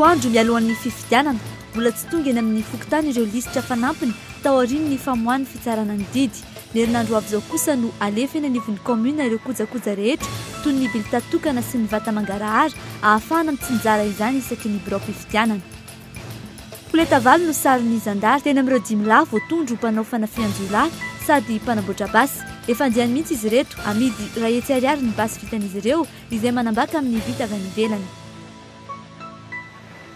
10 andro mialohan'ny fifidianana mbola tsy tonga eny amin'ny fokotany ireo lisitra fanampiny tao aorian'ny famoahany fitsarana ny didy. Ny herinandro avy izao kosa no alefa eny anivon'ny komuna ireo kojakoja rehetra toy ny bilita tokana sy ny vata mangarahara ahafahana mitsinjara izany isaky ny birao fifidianana. Poletavalo no sarin'ny zandary teny amin'ireo 10 lafo voatondro mpanao fanafian-jolahy sady mpanamboatra basy. Efa andiany mihitsy izy reto amidy rahetsy ariary ny basy vitan'izy ireo izay manambaka amin'ny vita avy any ivelany.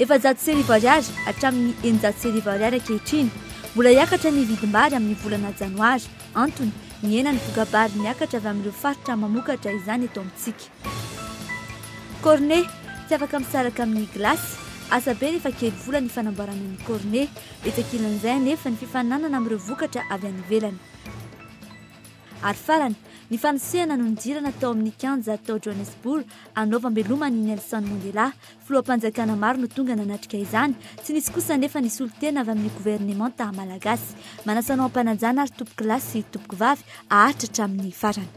Efa 100 ariary hatramin'ny 900 ariary ankehitriny. Mbola hiakatra ny vidim-bary amin'ny volana janoary. Antony ny hena ny vogabary miakatra avy amin'ireo faritra mamokatra izany eto amintsika. Cornet tsy afaka misaraka amin'ny glasy. Asa be rehefa kely vola ny fanamboarana ny cornet. Etsak'ilan'izay nefa ny fifananana amin'ireo vokatra avy any ivelany. Ary farany ny fanosehana no nidirana tao amin'ny kianja tao Johannesburg anaovam-belomany Nelson Mandela. Filoham-panjakana maro no tonga nanatrika izany. Tsy nisy kosa nefa nisy olon-tena avy amin'ny gouvernemanta malagasy. Manasanao ampanajana ary tompoky lahy sy tompoky vavy aharitra hatramin'ny farany.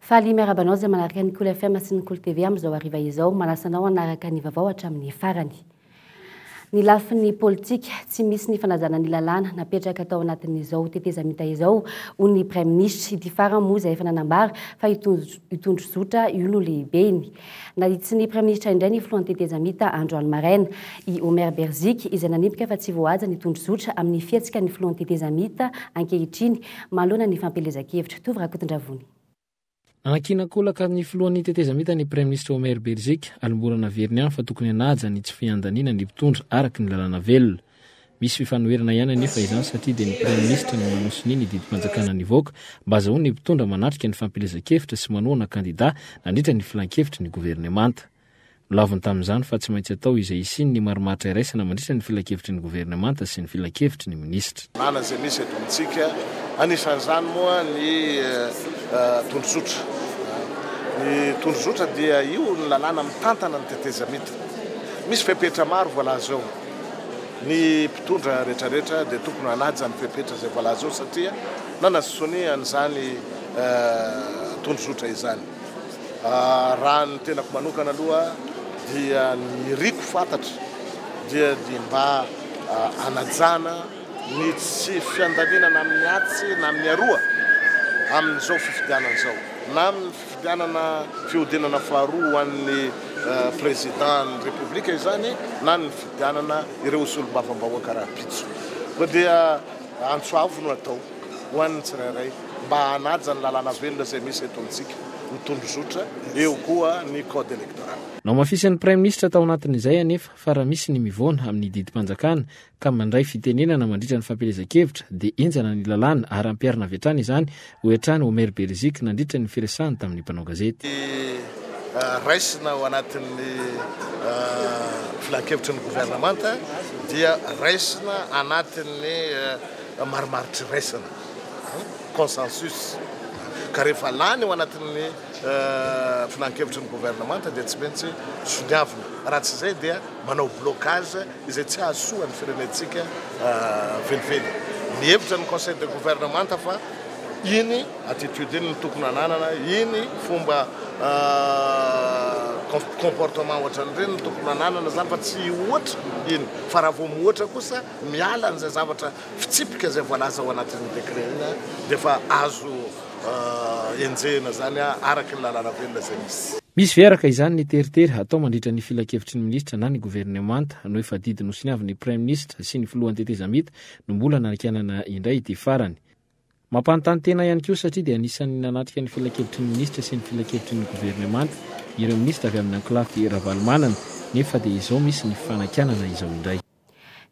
Faly miarabanao izay manaraka ny Cool FM sy ny Cool TV amin'izao hariva izao manasanao hanaraka ny vaovao hatramin'ny farany. Ny lafin'ny politika tsy misy ny fanajana ny lalàna napetraka tao anatin'izao tetezamita izao ho ny Prime Ministre ity farany moa izay efa nanambara fa hitondro zotra io no lehibeny. Nahitsy ny Prime Ministre indray ny filohan'ny tetezamita Androany Maraina i Omer Berzik izay nanipika fa tsy voahaja ny hitondro zotra amin'ny fiatsika ny filohan'ny tetezamita ankehitriny manoloana ny fampelezan-kevitra. Tovy Rakotondravony. Anakinak'olaka ny filohan'ny tetezamita ny Prime Ministre Omer Berzik alimborana veriny any fa tokony hanaja ny tsy fiandanina ny mpitondra araky ny lalàna velona. Misy fifanoherana ihany anefa izany satria dia ny Prime Ministre ny manosiny ny didim-panjakana nivoaka mba azahoany ny mpitondra manatrika ny fampelezan-kevitra sy manohana kandida nandritra ny filan-kevitra ny gouvernemanta. Milaviny tamin'izany fa tsy maintsy atao izay isiny ny marimaritra iraisana mandritra ny filan-kevitry ny gouvernemanta sy ny filan-kevitry ny ministra. Nana izay misy eto amintsika anisan'izany moa ny tondrozotra. Ny tondrozotra dia io ny lalàna mitantana ny tetezamita. Misy fepetra maro voalaza ao. Ny mpitondra rehetrarehetra dia tokony hanaja ny fepetra izay voalaza ao satria nanasonian'izany tondrozotra izany. Raha ny tenako manokana aloha dia ny riko fantatra dia mba anajana ny tsy fiandaminana amin'ny atsy na amin'ny aroa amin'izao fifidianana izao. Na amin'ny fifidianana fihodinana faharoa ho an'ny président république izany na ny fifidianana ireo solombavam-bahoaka raha-pitso. Fa dia antsoavo no atao ho an'ny tsirairay mba hanaja ny lalàna velona izay misy eto amintsika. Ny tondrozotra eo koa ny code électoral. Nao mafisan'ny Prime Ministre tao anatin'izay anefa fa raha misy ny mivoana amin'ny didim-panjakana ka mandray fitenenana mandritra ny fampelezan-kevitra dia enjana ny lalàna ary ampiarina avy hatrany izany ho hatrany Omer Berzik nandritra ny firesahany tamin'ny mpanao gazety. Raisina ao anatin'ny filan-kevitry ny gouvernemanta dia raisina anatin'ny marimaritra raisina consensus. Ka rehefa lany ao anatin'ny filan-kevitry ny gouvernemanta dia tsy maintsy soniavina. Raha tsy izay dia manao blocage izay tsy ahasoa ny firenentsika velively. Ny hevitra ny conseil de gouvernemanta fa iny attitude iny ny tokony ananana, iny fomba comportement ohatran'ireny ny tokony ananana zany fa tsy ohatra iny. Fa raha vao mihoatra kosa miala n'izay zavatra fitsipika izay voalaza ao anatin'ny décret iny dia fa azo enjehana zany araky ny lalàna velona izay misy. Misy veraka izany ny teritery atao mandritra ny filan-kevitry ny ministra na ny gouvernemanta no efa didy nosiniavin'ny Prime Ministre sy ny filohan'ny tetezamita no mbola nanakanana indray ity farany. Mampanontany tena ihany koa satria dia anisan'ny nanatrika ny filan-kevitry ny ministra sy ny filan-kevitry ny gouvernemanta ireo ministra avy amin'ny anklafy Ravalomanana nefa dia izao misy ny fanakanana izao indray.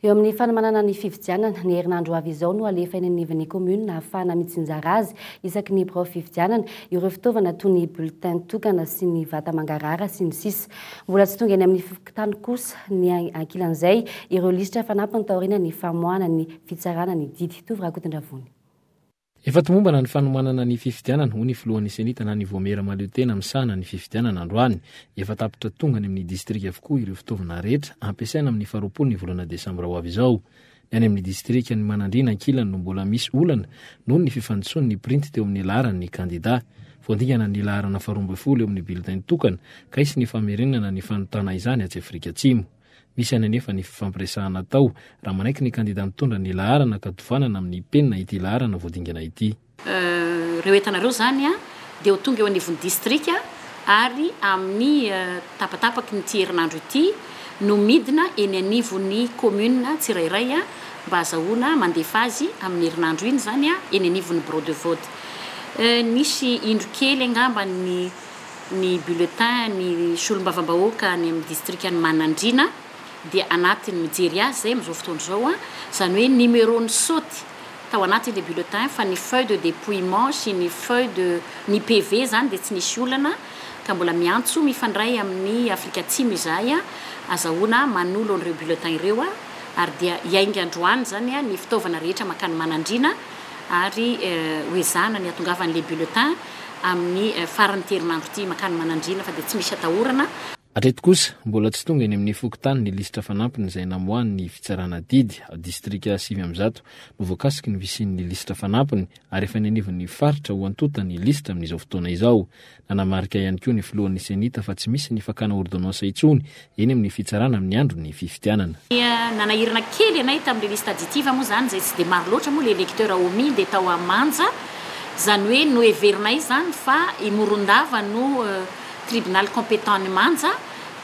Eo amin'ny fanamanana ny fifidianana ny herinandro avy izao no alefa eny anivon'ny commune ahafahana mitsinjara azy isaky ny birao fifidianana ireo fitaovana toy ny bulletin tokana sy ny vata mangarahara sy ny sisa. Mbola tsy tonga eny amin'ny fikotany kosa ny ankilan'izay ireo lisitra fanampiny taoriana ny famoahana ny fitsarana ny didy. Tovy Rakotondravony. Efa tomombana ny fanomanana ny fifidianana ho ny filohan'ny senita na ny voamera maleotena misahana ny fifidianana androany. Efa tapitra tongany amin'ny distrika avokoa ireo fitaovana rehetra ampiasaina amin'ny 20 ny volana Desambra ho avy izao. Any amin'ny distrika ny Manandrina ankilany no mbola misy olana noho ny fifandosoany ny print teo amin'ny laharany ny kandida. Voandingana ny laharana 12 eo amin'ny bulletin tokana ka isy ny famerenana ny fanotana izany atsy Afrika Atsimo. Misy any anefa ny fifampiresahana tao raha manaiky ny kandida mitondra ny laharana ka tofanana amin'ny penina ity laharana voadingana ity. Reo entanareo zany dia ho tonga eo anivon'ny distrika ary amin'ny tapatapaky ny herinandro ity no midina eny anivon'ny commune tsirairay mba azahoana mandefa azy amin'ny herinandro iny zany eny anivon'ny bureau de vote. Nisy indro kely angamba ny bulletin ny solombavam-bahoaka ny amin'ny distrika ny Manandrina dia anatiny mijery azy zay amin'izao fotoana zao zany hoe numéro ny saoty tao anaty le bulletin fa ny feuille de dépouillement sy ny feuille de ny PV zany dia tsy nisy olana ka mbola miantso mifandray amin'ny Afrika Atsimo izahay azahoana manolo an'ireo bulletin ireo ary dia iainga androany zany ny fitaovana rehetra makany Manandrina ary hoezana ny atongavan'le bulletin amin'ny farany herinandro ity makany Manandrina fa dia tsy misy atahorana. Atreto kosa mbola tsy tonga eny amin'ny fokontany ny listra fanampiny izay namoahany ny fitsarana didy distrika 700 no voakasiky ny visian'ny listra fanampiny ary efa nenivon'ny faritra ho antota ny listra amin'izao fotoana izao. Nanamarika ihany koa ny filohan'ny senita fa tsy misy ny fakana ordonnance intsony eny amin'ny fitsarana amin'ny andro ny fifidianana. Nanahirana kely anay tamin'le lista additive moa zany zay tsy dia maro loatra moa le électeur omis dia tao amanja zany hoe no heverinay zany fa imorondava no tribunal compétent ny manja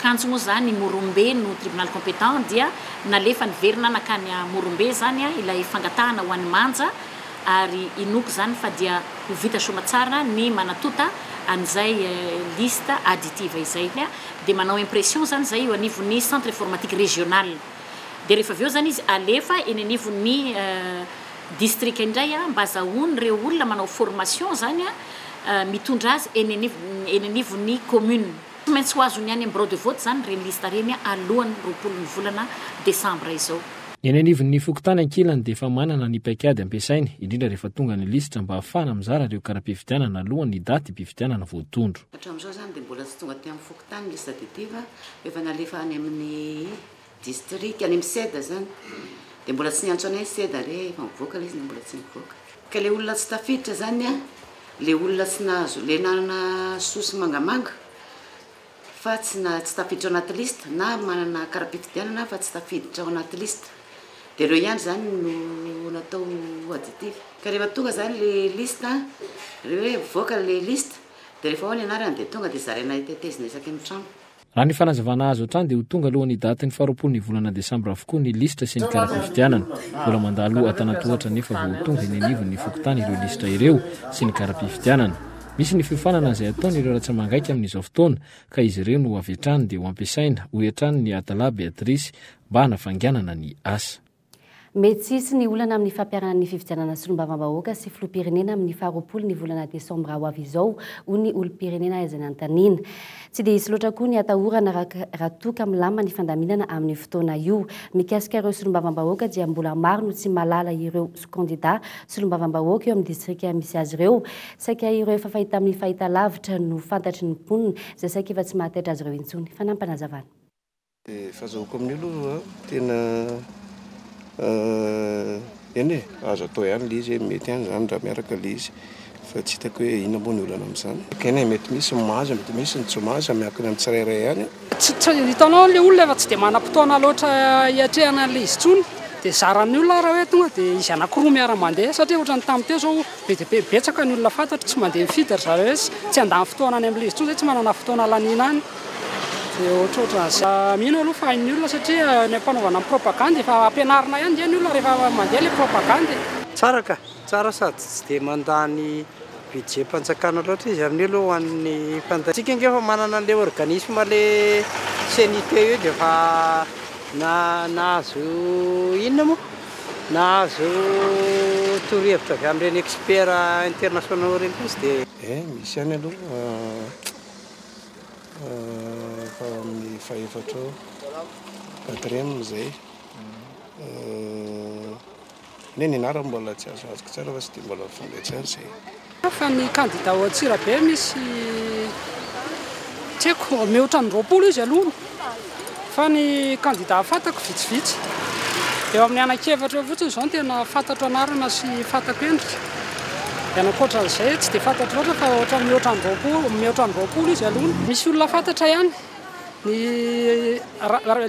kanjo moa zany Morombe no tribunal compétent dia nalefa niverina nakany Morombe zany ilay fangatahana ho an'ny manja ary inoko zany fa dia ho vita soma tsara ny manatota an'izay liste additive izay dia manao impression zany zay eo anivon'ny centre informatique régional dia rehefa avy eo zany izy alefa eny anivon'ny district indray mba azahoany ireo olona manao formation zany mitondra azy eny anivon'ny commune. Maintsy ho azony any amin'ny bureau de vote zany reny lista reny alohan'ny 20 volana Desambra izao. Eny anivon'ny fokontany ankilany dia efa manana ny paikady ampiasainy indrindra rehefa tonga ny listra mba ahafana mizara ireo karaha-pifidianana alohan'ny daty mpifidianana voatondro. Hatramin'izao zany dia mbola tsy tonga aty amin'ny fokontany lista additive efa nalefa any amin'ny district any amin'ny seda zany dia mbola tsy niantso anay seda re efa mivoaka izy mbola tsy mivoaka. Ka le olona tsy tafiditra zany le olona tsy nahazo le nanana sosy mangamanga fa tsy tafiditra ao anaty lista na manana karaha-pifidianana fa tsy tafiditra ao anaty lista dia ireo ihany zany no natao additive. Ka rehefa tonga zany le lista reo hoe mivoaka le lista dia rehefa ao ny anarany dia tonga dia zaraina itetezina isaky ny trano. Raha ny fanazavana azo hatrany dia ho tonga alohan'ny daty ny 20 volana Desambra avokoa ny listra sy ny karaha-pifidianana. Mbola mandalo atanatohatra nefa vao tonga eny anivon'ny fokontany ireo listra ireo sy ny karaha-pifidianana. Misy ny fiofanana izay ataony ireo ratsamangaika amin'izao fotoana ka izy ireo no avy hatrany dia ho ampiasaina ho hatrany ny Atala Beatrice mba hanafanganana ny asa. Mety tsisy ny olana amin'ny fampiarana ny fifidianana solombavam-bahoaka sy filoham-pirenena amin'ny 20 ny volana Desambra ho avy izao ho ny olom-pirenena aizana antaniana. Tsy dia hisy loatra koa ny atahorana raha toka milama ny fandaminana amin'ny fotoana io. Mikasika ireo solombavam-bahoaka dia mbola maro no tsy malala ireo kandida solombavam-bahoaka eo amin'ny distrika misy azy ireo. Saika ireo efa fahita amin'ny fahita lavitra no fantatry ny mponina izay saika efa tsy mahataitra azy ireo intsony. Fanampanazavana. Fazahoko amin'olo tena eny azo atao ihany le izy mety ihany zany raha miaraka le izy fa tsy hitako hoe ina moa ny olana amin'izany. Kena mety misy mahaza mety misy ny tsy mahaza miankina amin'ny tsirairay ihany. Hitanao le olona efa tsy dia manam-potoana loatra hiatrehana le izy tsony dia zaran'ny olona raha hoe tonga dia izy anankiroa miara-mandeha satria ohatrany tamin'ny teo zao be dia be betsaka ny olona fantatra tsy mandeha mifiditra zareo hoe tsy andany fotoana any amin'le izy tsony zay tsy manana fotoana lanina any. Ohatrohatrany mino aloha fa hain'ny olona satria ny ampanaovana propagande efa ampianarina ihany dia ny olona rehefa mandeha le propagande. Tsara ka, tsara sady tsy dia mandany budget mpanjakana loatra izy amin'ny aloha ho an'ny fandatsika ingefa manana an'ilay organisme le CNIT io dia efa nahazo inona moa nahazo torohevitra avy amin'ireny expert international reny koa izy dia misy ihany aloha fa amin'ny faefatra quatrième zay ny anara mbola tsy azo azoko tsara fa tsy dia mbola fandray tsara zay. Fa ny kandida ao Antsirabe misy tsy haiko mihoatra ny 20 izy aloha fa ny kandida fantako vitsivitsy eo amin'ny anankevatra fotsiny izao no tena fantatro anarana sy fantako endrika ianakoatran'izay tsy dia fantatro loatra fa ohatra mihoatra ny roapolo izy aloha misy olona fantatra ihany ny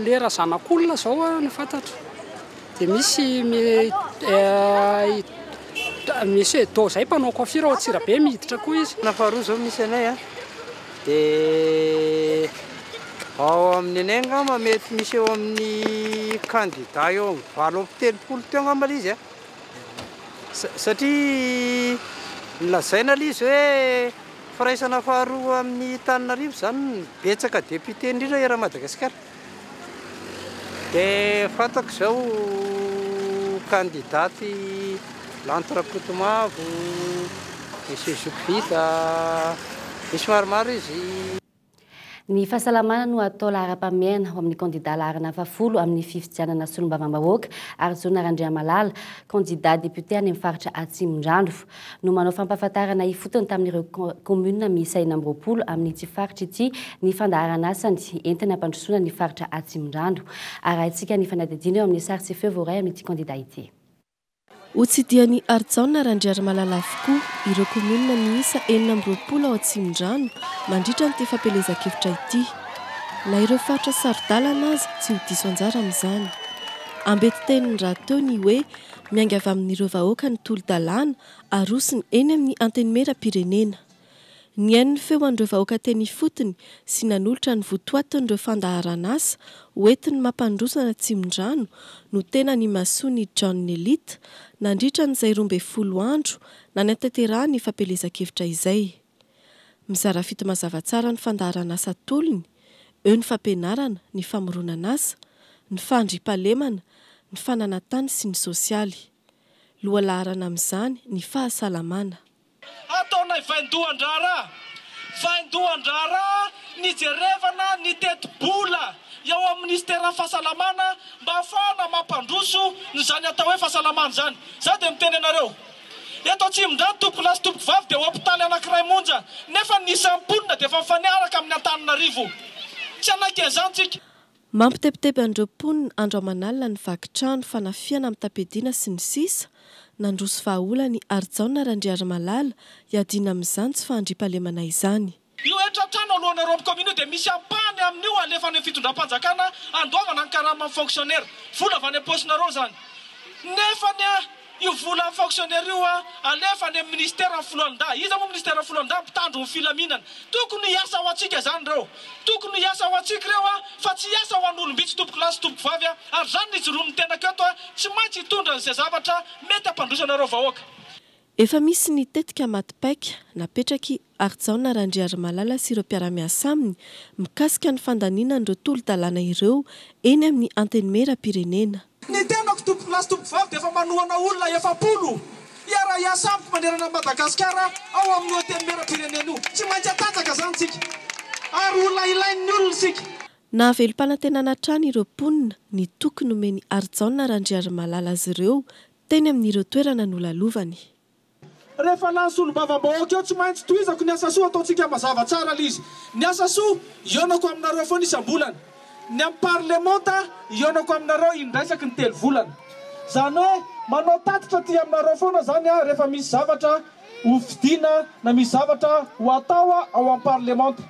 lera zanak'olona zao no fantatro dia misy do zay mpanao coiffure ao Antsirabe miditra koa izy nafaroa zao misy anay dia ao amin'ny anay angamba mety misy eo amin'ny candidat eo amin'ny 7-8 teo angamba izy satria nilazaina izy hoe firaisana faharoa amin'ny Tananarivo zany betsaka député indrindra era Madagasikara dia fantako zao candidaty Lanitra Kotomavo, misy Zokivita, misy maromaro izy. Ny fahasalamana no atao lahara-pahamehana ho amin'ny candidat laharana 10 amin'ny fifidianana solombavam-bahoaka ary Zona Randriamalala, candidat député any amin'ny faritra Atsimondrano no manao fampahafantarana ifotony tamin'ireo commune miisa 20 amin'ny ity faritra ity ny fandaharana asany entina hampandrosoana ny faritra Atsimondrano. Arahintsika ny fanadihadiana eo amin'ny sary sy feo voaray amin'ity candidat ity. Hotsidian'ny Arjaona Randriamalala avokoa ireo commune miisa 20 ao Atsimondrano mandritra ny fampelezan-kevitra ity. Na ireo faritra sarodalana azy tsy ho diso anjara amin'izany. Ambety tenin'ny raha teo ny hoe mianga avy amin'ireo vahoaka ny tolo-dalàna arosiny eny amin'ny antenimera-pirenena. Ny hain'ny feo an'ireo vahoaka teny fotony sy nanolotra ny votoatin'ireo fandaharana asa hoentiny mampandrosana Atsimondrano no tena ny masony John Nelita nandritra n'izay 12 andro na natanterahany ny fampelezan-kevitra izay. Mizara fito mazava tsara ny fandaharana asa tolony, eo ny fampianarana, ny famoronana asa, ny fandriampahalemana, ny fananantany sy ny sosialy. Loha laharana amin'izany ny fahasalamana. Ataonay vaindohan-drara nijerevana ny teti-bola eo amin'ny ministera fahasalamana mba ahafahana mampandroso nyzany atao hoe fahasalamana zany. Za dia miteny anareo eto Atsimondrano tompoko lasy tompoko vavy dia hôpitaly anankiray monja nefa ny isam-ponina dia efa mifanaraka amin'ny Antananarivo. Tsy anakezany tsika. Mampitepitepy an'ireo mponina andro aman'alina ny vakitrano fanafiana amin'ny tapediana sy ny sisa nandroso vahaola ny Arjaona Randriamalala iadina amin'izany tsy fandriampahalemana izany. Io etratrano alohan'ny robe commune dia misy ampahany amin'io alefa ny fitondram-panjakana andovana ny karama amin'ny fonctionnaire vola avy any am-postinareo zany. Nefa io vola amin'ny fonctionnaire io alefa ny ministera filohandaa. Iza moa ministera filohandaa mpitandro ny filaminana. Tokony hiasa ho antsika zany reo. Tokony hiasa ho antsika reo fa tsy hiasa ho an'olombitsy tompoko lasy tompoko vavy ary zany ny joroan'ny tenako eto tsy maintsy hitondra izay zavatra mety hampandrosana reo vahoaka. Efa misy ny tetika matipaika napetraky Arjaona Randriamalala sy ireo mpiara-miasa aminy mikasika ny fandaniana ireo tolo-dalàna ireo eny amin'ny antenimera-pirenena. Ny tenako tompoko lasy tompoko vavy dia efa manohana olona 70 hiara hiasa amiko manerana Madagasikara ao amin'ny antenimera-pirenena io. Tsy maintsy atanjaka zany tsika ary olona ilain'ny olona sika. Nahavelo-panantenana trano ireo mponina ny tokony omeny Arjaona Randriamalala azy ireo teny amin'ireo toerana nolalovany. Rehefa lany solombavam-bahoaka eo tsy maintsy tohizako ny asa soa ataontsika mazava tsara lizy. Ny asa soa ionako aminareo foana isam-bolana. Ny amin'ny parlementa ionako aminareo indraisaky ny 3 volana. Zany hoe manao tatitra ty aminareo foana zany rehefa misy zavatra ho fidina na misy zavatra ho atao ao amin'ny parlementa.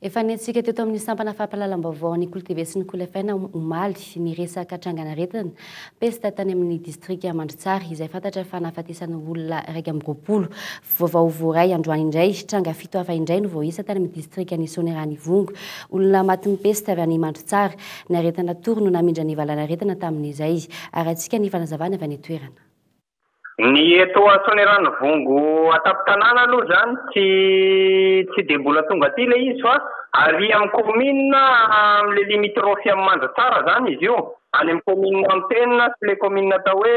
Efa nentsika teto amin'ny sampana fampahalalam-baovao ny Kolo TV sy ny Kolo FM omaly ny resaka trangana-retana pesta tany amin'ny district Mandritsara izay fantatra fa nahafatesana olona 20 vaovao voaray androany indray tranga 7 hafa indray no voaisa tany amin'ny district ny Soanieranivongo olona matin'ny pesta avy any Mandritsara ny aretana tory no namindra ny valana-retana tamin'izay ary antsika ny fanazavana avy any toerana. Ny eto Soanieranivongo atapy-tanàna aloha zany tsy dia mbola tonga aty ilay izy fa ary amin'ny commune amin'ilay limitrofy amin'ny Mandratsara zany izy io. Any amin'ny commune Antenne sy ilay commune atao hoe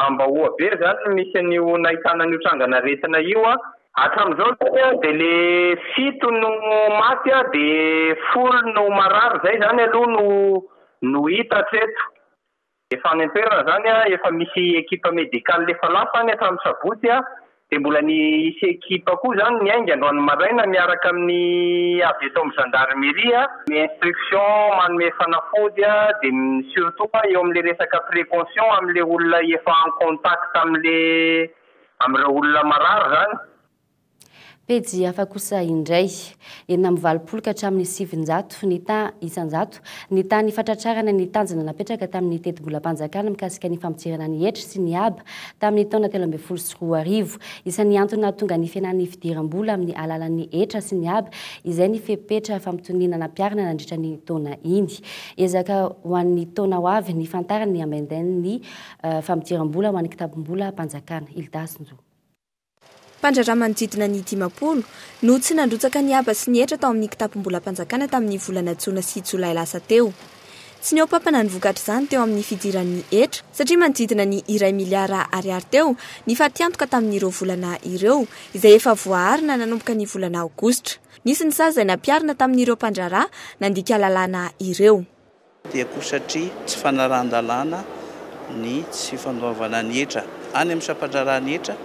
Ambahoabe zany misy an'io nahitana an'io trangana-retana io hatramin'izao dia ilay 7 no maty dia 10 no marary zay zany aloha no hita hatreto. Efa any an-toerana zany efa misy ekipa medikaly efa lafa any hatramin'ny sabotsy dia mbola ny isy ekipa koa zany miainga androany maraina miaraka amin'ny avy eto amin'ny gendarmerie ny instruction manome fanafody dia surtout eo amin'le resaka précaution amin'le olona efa en contact amin'ireo olona marary zany. Pejy hafa kosa indray enina amin'ny valopolo ka hatramin'ny 700 ny isanjato ny tany fatratrarana ny tanjona napetraka tamin'ny teti-bolam-panjakana mikasika ny fampidirana ny hetra sy ny aba tamin'ny taona 2014. Isan'ny antony nahatonga ny fianan'ny fidiram-bola amin'ny alalan'ny hetra sy ny aba izay ny fepetra fampitonina nampiarana nandritra ny taona iny. Ezaka ho an'ny taona ho avy ny fantarana ny ambaindainy ny fampidiram-bola ho an'ny kitabom-bola panjakana. Ildasinjo. Mpandrarà manodidina ny 50 no tsy nandrotsaka ny aba sy ny hetra tao amin'ny kitapom-bola panjakana tamin'ny volana Jona sy Jolay lasa teo. Tsy neo papana ny vokatra izany teo amin'ny fidiran'ny hetra satria manodidina ny 1 miliara ariary teo ny fatiantoka tamin'ireo volana ireo izay efa voaharina nanomboka ny volana Aogositra. Nisy ny sazy izay nampiarina tamin'ireo mpandrarà nandika lalàna ireo. Dia koa satria tsy fanaran-dalàna ny tsy fandoavana ny hetra any amin'ny sampandrarany hetra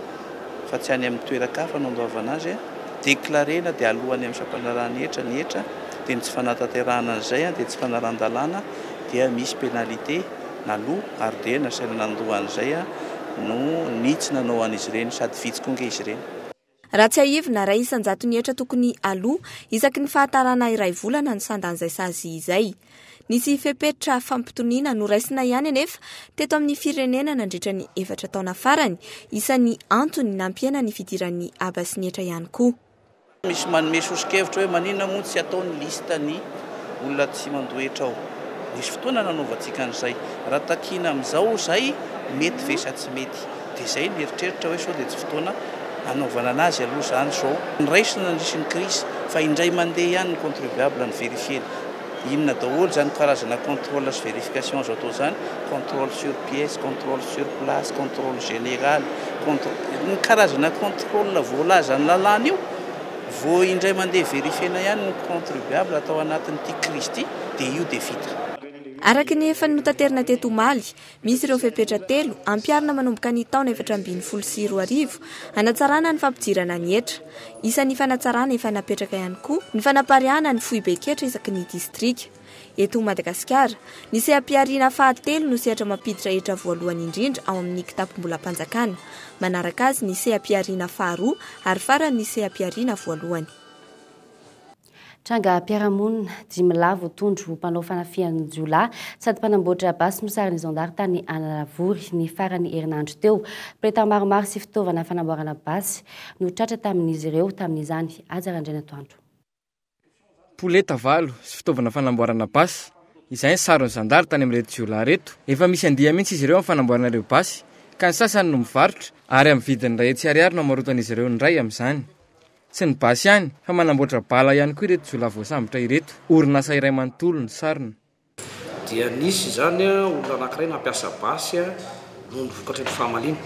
fa tsy any amin'ny toerakafa nandoavana azy déclarena dia alohany amin'ny sampandrarany hetra ny hetra dia ny tsy fanatanterahana an'izay dia tsy fanaran-dalàna dia misy pénalité naloha ary dia nasaina nandohan'izay no nitsy nanao an'izy ireny sady fitsokonge izy ireny. Raha tsy aivina ray isanjato ny hetra tokony aloha isaky ny fahatarana iray volana ny sandan'izay sazy izay. Nisy fepetra fampitoniana no raisina ihany anefa teto amin'ny firenena nandritra ny 4 taona farany isan'ny antony nampiana ny fidiran'ny aba sy ny hetra ihany koa. Misy manome sosokevitra hoe maninona moa tsy ataony lista ny olona tsy mandohetra ao. Misy fotoana nanaovantsika an'izay. Raha takina amin'izao izay mety ve sa tsy mety. Dia izay ny eritreritra hoe sao dia tsy fotoana anaovana anazy aloha izany sao. Ny raisina nisy ny crise fa indray mandeha ihany ny contribuable ny vérifier. Inona daholo zany karazana contrôle sy vérification azo atao zany, contrôle sur pièce, contrôle sur place, contrôle général, ny karazana contrôle voalaza ny lalàna io vao indray mandeha vérifiena ihany ny contribuable atao anatin'ity crise ity dia io dia vita. Araka ny efa notaterina teto Omaly, misy ireo fepetra 3 ampiarina manomboka ny taona 2012 hanatsarana ny fampidirana ny hetra. Isan'ny fanatsarana efa napetraka ihany koa ny fanapariana ny foibeketra isaky ny distrika. Eto Madagasikara, ny seha-piariana fahatelo no sehatra mampiditra hetra voalohany indrindra ao amin'ny kitapom-bola panjakana. Manaraka azy ny seha-piariana faharoa ary farany ny seha-piariana voalohany. Tranga mpiaramonina Jimilavo tondro mpanao fanafian'ny Jola sady mpanamboatra basy mosary ny zandary tany Analavory ny farany herinandro teo. Preta maromaro sy fitaovana fanamboarana basy no tratra tamin'izy ireo tamin'izany ajarandraina toandro. Poleta valo sy fitaovana fanamboarana basy izay saron'ny zandary tany amin'reto Jola reto. Efa misy andiha mihitsy izy ireo amin'ny fanamboarana ireo basy ka ny sasany no mivarotra ary amin'ny vidiny ray hetsy ariary no amarotan'izy ireo ny ray amin'izany. Tsy ny basy ihany fa manamboatra bala ihany koa ireto Jola voasambotra ireto. Orinasa iray manontolo ny sarony. Dia nisy zany olona anankiray nampiasa basy no nivokatra ny fahamaliana.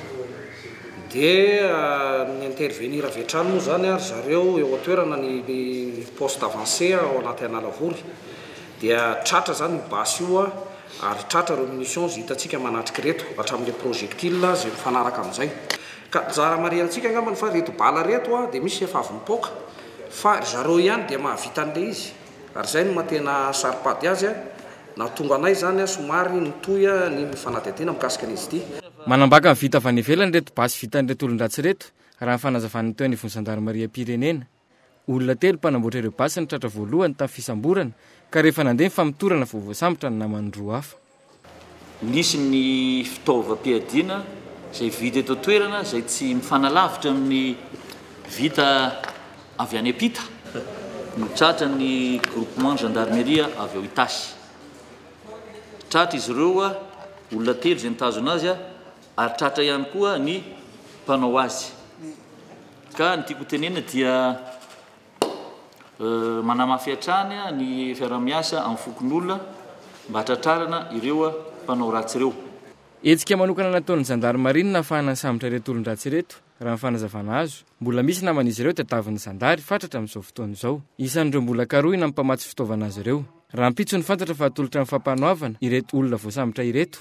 Dia ny intervenir avy hatrany moa zany ary zareo eo atoerana ny poste avancé ao anaty Analavory. Dia tratra zany ny basy io ary tratra ireo munitions hitantsika manatrika reto hatramin'ilay projectile izay mifanaraka amin'izay. Ka zara mariantsika angambany fa reto bala reto dia misy efa avy mipoaka fa zareo ihany dia mahavita an'ilay izy ary izay no matena saripady azy nahatonga anay zany somary nitoy ny fanadihadiana mikasika an'izy ity. Manambaka ny vita avy any ivelany reto basy vita an'ireto olon-dratsy reto raha ny fanazavany teo an'ivon'ny zandarmaria-pirenena. Olona 3 mpanamboatra ireo basy ny tratra voalohany tamin'ny fisamborana ka rehefa nandeha ny famitorana vao voasambotra ny namany roa hafa. Nisy ny fitaovam-piadiana izay vita eto toerana izay tsy mifanalavitra amin'ny vita avy any ampita no tratra ny groupement gendarmeria avy ao Itasy. Tratra izy ireo olona 3 izay nitazona azy ary tratra ihany koa ny mpanao azy. Ka ny tiako tenena dia manamafy hatrany ny fiara-miasa amin'ny fokon'olona mba hatratrarana ireo mpanao ratsy ireo. Etsika manokana nataon'ny zandarmaria nahafahana sambotra ireto olon-dratsy ireto raha ny fanazavana azo. Mbola misy naman'izy ireo tadiavin'ny zandary fatratra amin'izao fotoana izao. Isan'ireo mbola karohina mpamatsy fitaovana azy ireo. Raha mpitso ny fantatra fa atolotra amin'ny fampanoavana ireto olona voasambotra ireto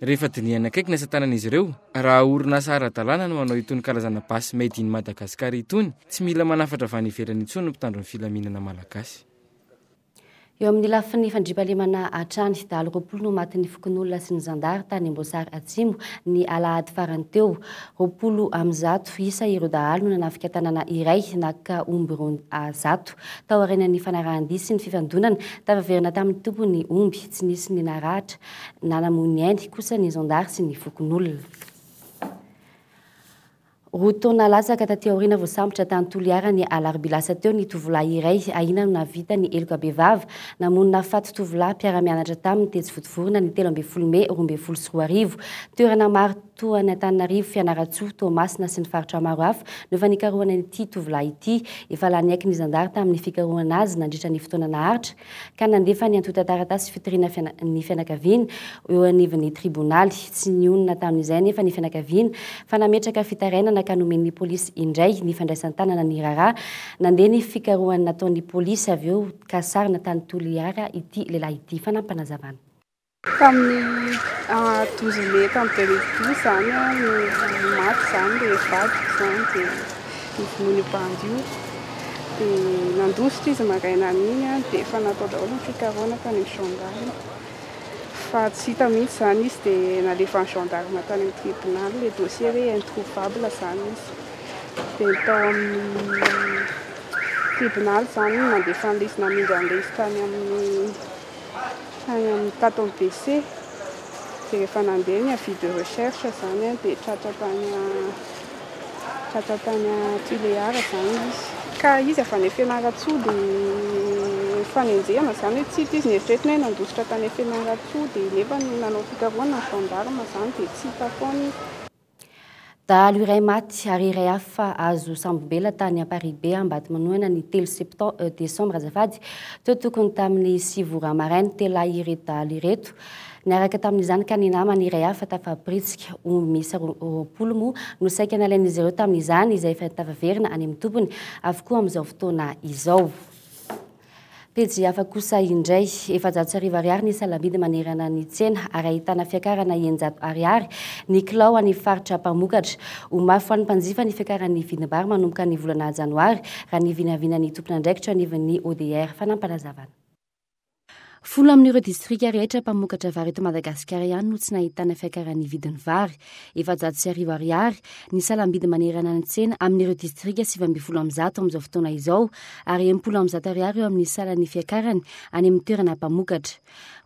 rehefa diniana akaiky ny asa tanan'izy ireo raha orinasa ara-dalàna no manao itony karazana basy made in Madagasikara itony tsy mila manafatra avy any ivelany intsony no mpitandro ny filaminana malagasy. Eo amin'ny lafin'ny fandriampahalemana Atrany da 20 no matin'ny fokon'olona sy ny zandary tany Amboasary Atsimo ny alahady farany teo. 20 am'zato isa ireo dahalo no nanafika tanàna iray naka omby roa zato tao aorianan'ny fanarahan-dihy sy ny fifandonana tavaverina tamin'ny tompony omby tsy nisy ny naratra nanamony ainy kosa ny zandary sy ny fokon'olona. Roa taona lasaka taty aoriana voasambotra tany Toliara ny alarobia lasa teo ny tovolahy iray ahina no navita ny eloka bevava namonina faty tovolahy mpiara-mianatra taminy tetsy votovorona ny 13 Mey 2024. Toerana maro toany Antananarivo Fianaratsoa Tomasina sy ny faritra maro hafa no efa nikarohana ity tovolahy ity efa lany aiky ny zandary tamin'ny fikarohana azy nandritra ny fotoana naharitra ka nandefa ny antota taratasy fitoriana ny fianakaviana eo anivon'ny tribonaly tsy nionina tamin'izay nefa ny fianakaviana fa nametraka fitarainana ka nomen'ny polisy indray ny fandraisan-tanana ny rara nandeha ny fikarohany nataon'ny polisy avy eo ka sarina tany Toliara ity lehilahy ity fanampanazavana. Tamin'ny 12 Mey tamin'ny 2012 zany maty zany le vadiko zany dia nivonony bandio dia nandositra izy maraina an'iny dia efa natao daholo ny fikarohana tany amin'ny gendarme fa tsy hita mihitsy zany izy dia nalefa ny gendarme tany amin'ny tribunal le dossier hoe introuvable zany izy dia tao amin'ny tribunal zany nandefa an'lesy namindra an'lesy tany amin'ny Taton BC dia rehefa nandeha ny avis de recherche zany dia tratra tany Toliara zany izy ka izy avy any Fianaratsoa dia fanenjehana zany hoe tsy hita izy nieritreretiny hoe nandositra tany Fianaratsoa dia nefa nanao fikarohana ny gendarme zany dia tsy hita foana izy. Dahalo iray maty ary iray hafa azo sambobela tany Amparibe Ambady Manoana ny 3 Desembre azafady teo tokony tamin'ny 7 maraina telahy ireto dahalo ireto. Niaraka tamin'izany ka ny namany iray hafa tafabritsika misy 20 moa no saika nalain'izy ireo tamin'izany izay efa tavaverina any amin'ny tompony avokoa amin'izao fotoana izao. Pejy hafa kosa indray 700 ariary ny salambidy manerana ny tsena ary ahitana fiakarana 100 ariary ny kilao any faritra mpamokatra ho mafy any mpanjifa ny fiakaran'ny vidim-bary manomboka ny volana janoary raha ny vinavinan'ny tompona ndraikitra anivon'ny ODR fanampanazavana. Folo amin'ireo distrika rehetra mpamokatra vary eto Madagasikara ihany no tsy nahitana fiakaran'ny vidin'ny vary 700 ariary ny salambidy manerana ny tsena amin'ireo distrika 720 amin'izao fotoana izao ary 10 ariary eo amin'ny salan'ny fiakarany any amin'ny toerana mpamokatra.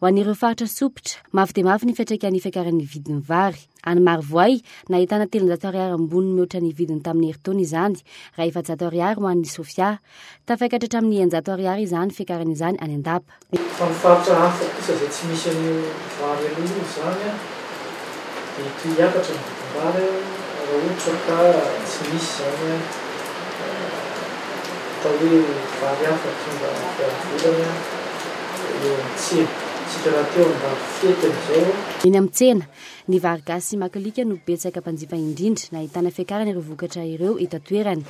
Ho an'ireo faritra sopitra mafy dia mafy ny fiatraikany fiakaran'ny vidin'ny vary. Any Marivoay nahitana 300 ariary ambony mihoatra ny vidiny tamin'ny herintaona izany raha 700 ariary ho an'ny Sofia tafaikatra hatramin'ny 100 ariary izany fiakarana izany any Andapa. Fa ny faritra hafa kosa izay tsy misy an'io vary an'io izany dia toy hiakatra ny vidim-bary raha ohatra ka tsy misy zany atao hoe vary hafa tonga fiaravolana eo amin'ny eny amin'ny tsena ny vary gasy makalika no betsaka mpanjifa indrindra nahitana fiakarana ireo vokatra ireo eto toerany.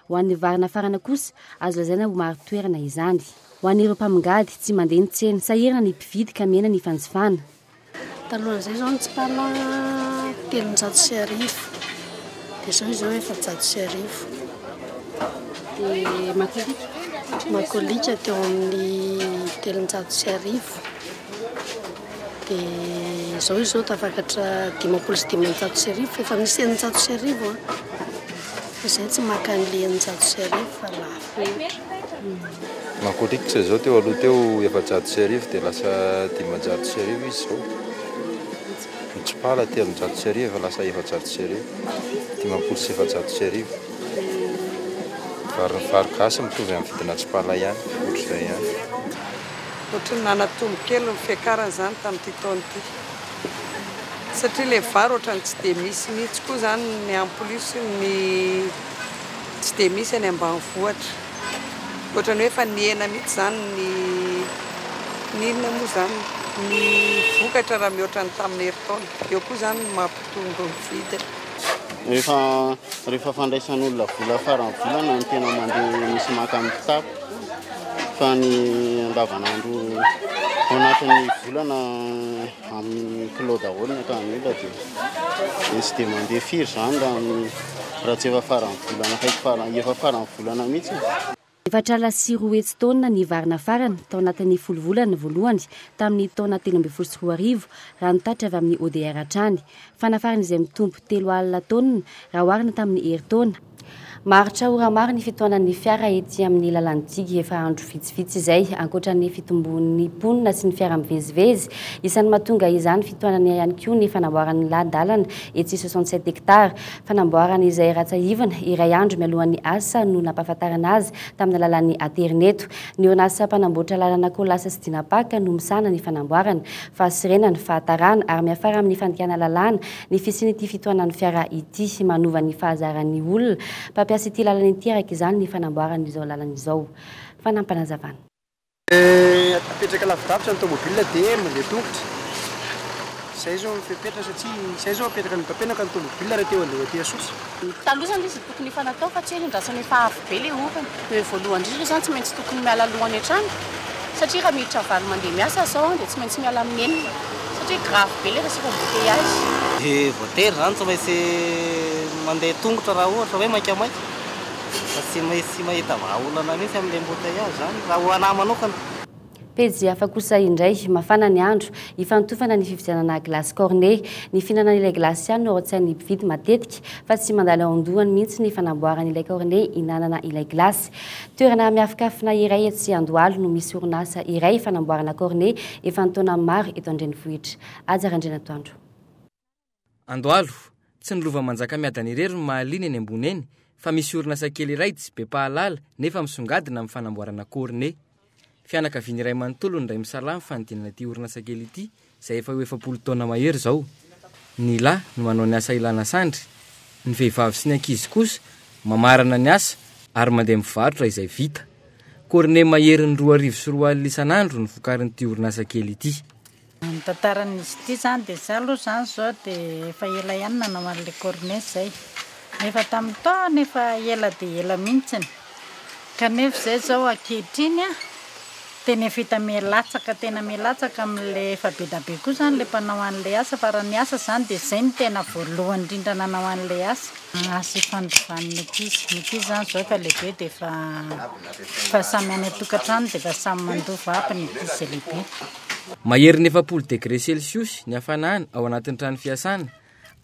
Ho an'ny vary nafarana kosa azo lazaina ho maro toerana izany. Ho an'ireo mpamingady tsy mandeha ny tsena sahirana ny mpividy ka mena ny fanjifana. Talohan'izay zao ny tsipala 300 arivo dia zao izao 700 arivo. Dia makolika teo amin'ny 300 arivo. Dia zao tafakatra 500 arivo efa misy 100 arivo fa izay tsy maka an'le 100 arivo fa lafo. Makolika zao teo aloha teo 700 arivo dia lasa 500 arivo izy zao. Ny tsipala 300 arivo lasa 700 arivo. 700 arivo. Vary gasy mitovy amin'ny vidina tsipala ihany, ohatr'izay ihany. Ohatrany nanatombo kely ny fiakarana zany tamin'ity taona ity. Satria ilay vary ohatrany tsy dia misy mihitsy koa zany ny ampolisy ny tsy dia misy any ambanivohitra. Ohatrany hoe efa nihena mihitsy zany ny inona moa zany ny vokatra raha mihoatra ny tamin'ny herintaona. Eo koa zany mampitombo ny vidiny. Rehefa fandraisan'olona vola farany volana ny tena mandeha misy maka amin'ny kitapo fa ny andavanandro ao anatin'ny volana amin'ny kilo daholo ny akamila dia tsy dia mandeha firy zany raha tsy efa faran'ny volana efa faran'ny volana mihitsy. Efatra lasy roa hetsy taona ny varina farany tao anatin'ny folo volana voalohany tamin'ny taona 2024 raha nitatra avy amin'ny ODR hatrany. Fanafarana izay mitombo 3 alina taona raha oharina tamin'ny herintaona. Maritra ora maro ny fitoanan'ny fiara ety amin'ny lalany Digy efa andro vitsivitsy izay ankoatran'ny fitombon'ny mponina sy ny fiara mivezivezy. Isan'ny mahatonga izany fitoanany ihany koa ny fanamboarany ladalana ety 67 hektara. Fanamboarana izay ratsaivana iray andro mialohan'ny asa no nampahafantarana azy tamin'ny lalan'ny Aterineto. Ny orinasa mpanamboatra lalana Kolasa sy Dinapaka no misana ny fanamboarana, fahasirenana, fahatarana ary miafara amin'ny fandikana lalana ny fisin'ity fitoanan'ny fiara ity manova ny fahazaran'ny olona. Pampiasa ity lalana ity araka izany ny fanamboaran'izao lalana izao. Fanampanazavana. Apetraka lavidavitra ny tomobile dia mandeha tongotra. Izay zao fepetra satria izay zao apetraka ny mpapenaka ny tomobile raha teo andeha aty Sosa. Taloha izy tokony fanatao fa tsy endrasany efa avo be ilay orana. Ny voalohany indrindra izany tsy maintsy tokony miala alohan'ny hatrany satria raha miditra valo mandeha miasa sao dia tsy maintsy miala amin'ny enina satria grave be ilay resaka embouteillage. Voatery zany tsy maintsy mandeha tongotra raha ohatra hoe maikamaika fa tsy maintsy mahita vahaolana mihitsy amin'ilay embouteillage zany raha ho anahy manokana. Pejy hafa kosa indray mafana ny andro ifantofana ny fividianana glasy cornet. Ny fihinanana ilay glasy ihany no tsy mividy matetika fa tsy mandalo andohany mihitsy ny fanamboarana ilay cornet inanana ilay glasy. Toerana miafikafina iray etsy Andohalo no misy orinasa iray fanamboarana cornet efa ntaona maro eto Andrenivohitra. Ajarandrena toandro. Andohalo tsy ny lova manjaka miadana irery no mahaliana eny ambony eny fa misy orinasa kely iray tsy be pahalala nefa misongadina amin'ny fanamboarana cornet. Fianakaviana iray manontolo ny ray misalama fanidinana ity orinasa kely ity izay efa ho 40 taona mahery zao. Ny lahy no manao ny asa ilana sandry, ny vehivavy sy ny ankizy kosa mamarana ny asa ary mandeha mivarotra izay vita. Cornet mahery ny 2 sy 4 alina isan'andro ny vokarin'ity orinasa kely ity. Ny tantaran'izy ity zany dia zay aloha zany zao dia efa ela ihany nanao an'ilay cornet zay. Nefa tamin'ny taona efa ela dia ela mihitsiny. Kanefa zay zao ankehitriny tena vita mialatsaka tena mialatsaka amin'ilay efa be da be koa zany ilay mpanao an'ilay asa fa raha ny asa zany dia zay ny tena voalohany indrindra nanao an'ilay asa. Asa fandrovan'ny ankizy zany zao efa lehibe dia efa samy any tokantrano dia efa samy mandova aby ny ankizy lehibe. Mahery ny 40 degré Celsius ny hafanana ao anatin'ny trano fiasana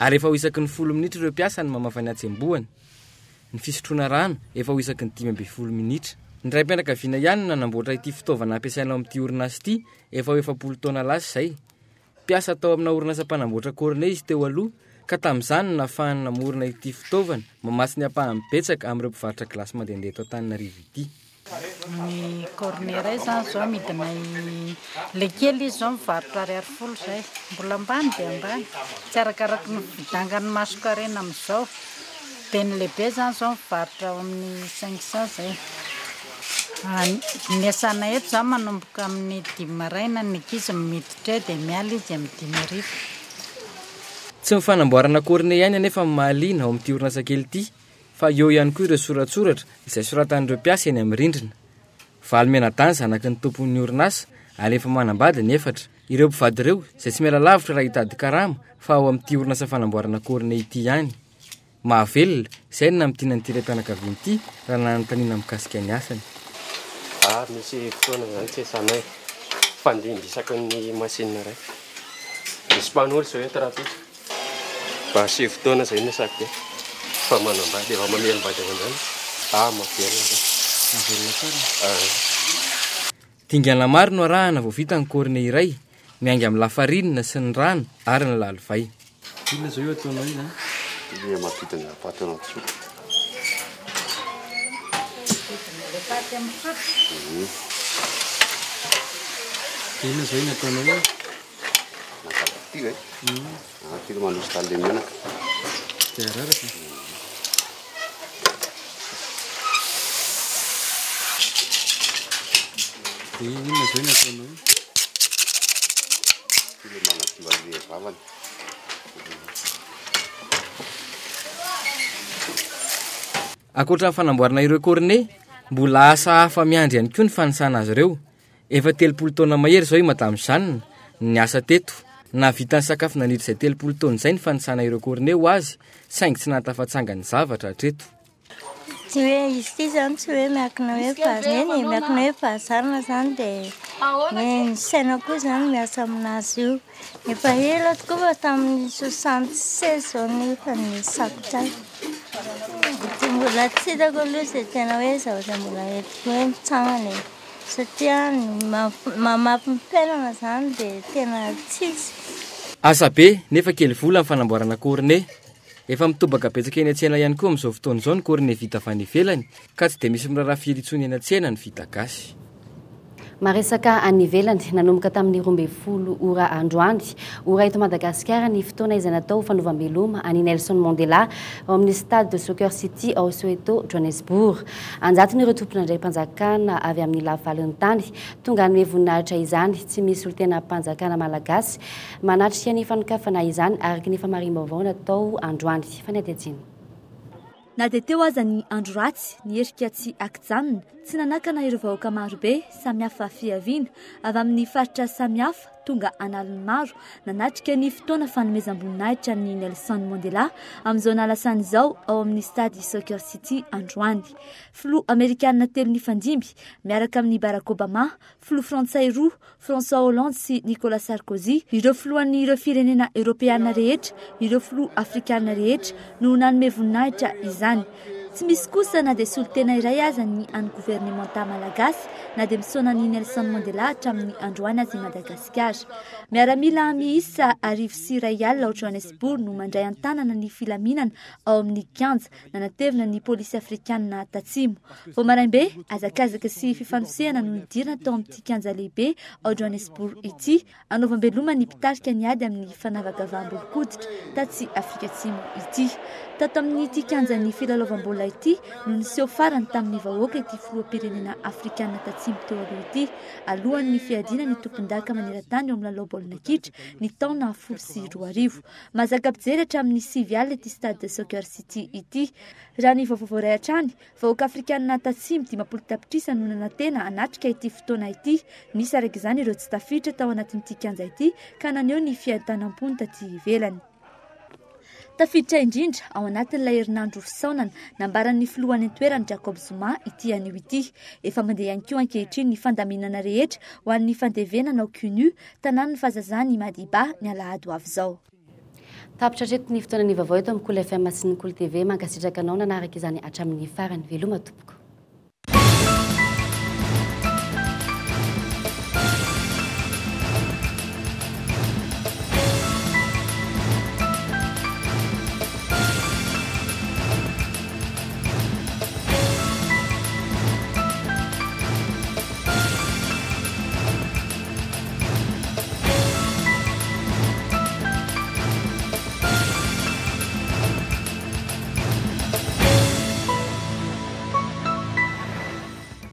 ary efa ho isaky ny 10 minitra ireo mpiasa ny mamafany atsembohany. Ny fisotroana rano efa ho isaky ny 15 minitra. Ny ray mpianakaviana ihany no nanamboatra ity fitaovana ampiasaina ao amin'ity orinasa ity efa ho 40 taona lasa izay. Mpiasa tao amina orinasa mpanamboatra cornet izy teo aloha ka tamin'izany no nahafahany namorona ity fitaovana mamatsy ny ampahany betsaka amin'ireo mpivarotra glasy mandehandeha eto Antananarivo ity. Ny cornet iray zany zao midina le kely izy zao mivarotra 200 zay mbola ambany dia ambany tsy arakaraky ny vidangany masokarena amin'izao dia ny lehibe zany zao mivarotra ao amin'ny 500 zay. Ny asana eto zany manomboka amin'ny 5 maraina ny ankizy miditra dia miala izy amin'ny 5 arivo. Tsy mifanamboarana cornet ihany anefa mahaliana ao amin'ity orinasa kely ity fa eo ihany koa ireo soratsoratra izay soratan'ireo mpiasa eny amin'ny rindrina. Valomena-dany zanaky ny tompon'ny orinasa ary efa manambady ny efatra. Ireo mpivady ireo izay tsy miala lavitra raha hitady karama fa ao amin'ity orinasa fanamboarana cornet ity ihany. Mahavelona izay ny namitiana n'ity raim-pianakaviana ity raha nanontaniana mikasika ny asany. Misy fotoana zany tsy esanay fandimby isaky ny masinina iray. Misy mpanolo zao eto raha pitra. Mba asy fotoana zay misaky fa manambady efa mamelombady avan'izany. Mahavelona. Mahavelona tsara. Dingana maro no arahana vao vita ny cornet iray, miainga amin'ny lafarinina sy ny rano ary ny lalivay. Inona zao io ataonao io? Ilay mampita ny paty anaty sopa. Inona zao io ataonao io? Nakalaty e. Tilo manosy tale menaka. Dia raraka. Inona zao io ataonao io? Tilo manadio an'ilay vavany. Ankoatra ny fanamboarana ireo cornet, mbola asa hafa miandry ihany koa ny fanisana azy ireo. efa 30 taona mahery zao i madame Jeanne ny asa teto na vitany sakafo nanidry izay 30 taona izay ny fanisana ireo Cornet ho azy saingy tsy nahatafatsanga ny zavatra hatreto. Tsy hoe izy ity zany tsy hoe miakina hoe bazeny miakina hoe bazarina zany dia ny saina koa zany miasa aminazy io. Efa ela tokoa fa tamin'ny 76 zao nefa ny sakotsay. Dia mbola tsy hitako aloha izay tena hoe zavatra mbola entiko hoe mitsangana satria mamampimpenana zany dia tena tsisy. Asa be nefa kely vola amin'ny fanamboarana Cornet. Efa mitobaka betsaka eny an-tsena ihany koa amin'izao fotoana izao ny Cornet vita avy any ivelany ka tsy dia misy miraharaha firy intsony eny an-tsena ny vita gasy. Maresaka any ivelany nanomboka tamin'ny 12 ora androany ora eto Madagasikara ny fotoana izay natao fanaovam-beloma any Nelson Mandela ao amin'ny stade de Soccer City ao Soweto, Johannesburg. Anjatin'ireo tompona andray-mpanjakana avy amin'ny lavaliny tany tonga ny hoe voninahitra izany tsy misy olo tena mpanjakana malagasy manatrika ny fanokafana izany araka ny famariam-baovao natao androany fanadihadiana. Na dia teo aza ny andro ratsy ny herika tsy akijanona tsy nanakana ireo vahoaka marobe samihafa fiaviana avy amin'ny faritra samihafa tonga analiny maro nanatrika ny fotoana fanomezam-boninahitra ny Nelson Mandela amin'izao nalasany izao ao amin'ny stade Soccer City androany. Filoha Amerikanina 3 nifandimby miaraka amin'ny Barack Obama, filoha Frantsay 2, François Hollande sy Nicolas Sarkozy, ireo filohan'ireo firenena Europeana rehetra, ireo filoha Afrikana rehetra no nanome voninahitra izany. Tsy misy kosa na dia solotena iray aza ny any gouvernementa malagasy na dia misaona ny Nelson Mandela hatramin'ny androany azy Madagasikara. Miaramila miisa 1,000 ao Johannesburg no mandray an-tanana ny filaminana ao amin'ny kianja nanatevina ny polisy afrikanina Tatsimo. Vao maraimbe azakazaka sy fifanosehana no nidirina tao amin'ity kianja lehibe ao Johannesburg ity anaovam-beloma ny mpitarika ny ady amin'ny fanavakavam-bolokoditra tatsy Afrika Atsimo ity. Tato amin'ity kianja ny filalaovam-baolina ity no niseho farany tamin'ny vahoaka ity filoham-pirenena afrikanina Tatsimo teo aloha ity alohan'ny fiadiana ny tompon-daka maneran-tany eo amin'ny lalao baolina kitra ny taona 2020. Mazaka mpijery hatramin'ny 9 alina ity stade de Soccer City ity. Raha ny vaovao iray hatrany, vahoaka afrikanina Tatsimo 10 tapitrisa no nanantena hanatrika ity fotoana ity. Nisy araka izany ireo tsy tafiditra tao anatin'ity kianja ity ka naneho ny fiadanam-pony taty ivelany. Tafiditra indrindra ao anatin'ilay herinandro fisaonana nambaran'ny filohan'ny toerany Jacob Zuma ity anio ity. Efa mandeha ihany koa ankehitriny ny fandaminana rehetra ho an'ny fandevenana ao CNU tanàn'ny fahazazany Madiba ny alahady ho avy izao. Tapitra hatreto ny fotoana ny vaovao eto amin'ny Cool FM sy ny Cool TV mankasitraka anao nanaraka izany hatramin'ny farany veloma tompoko.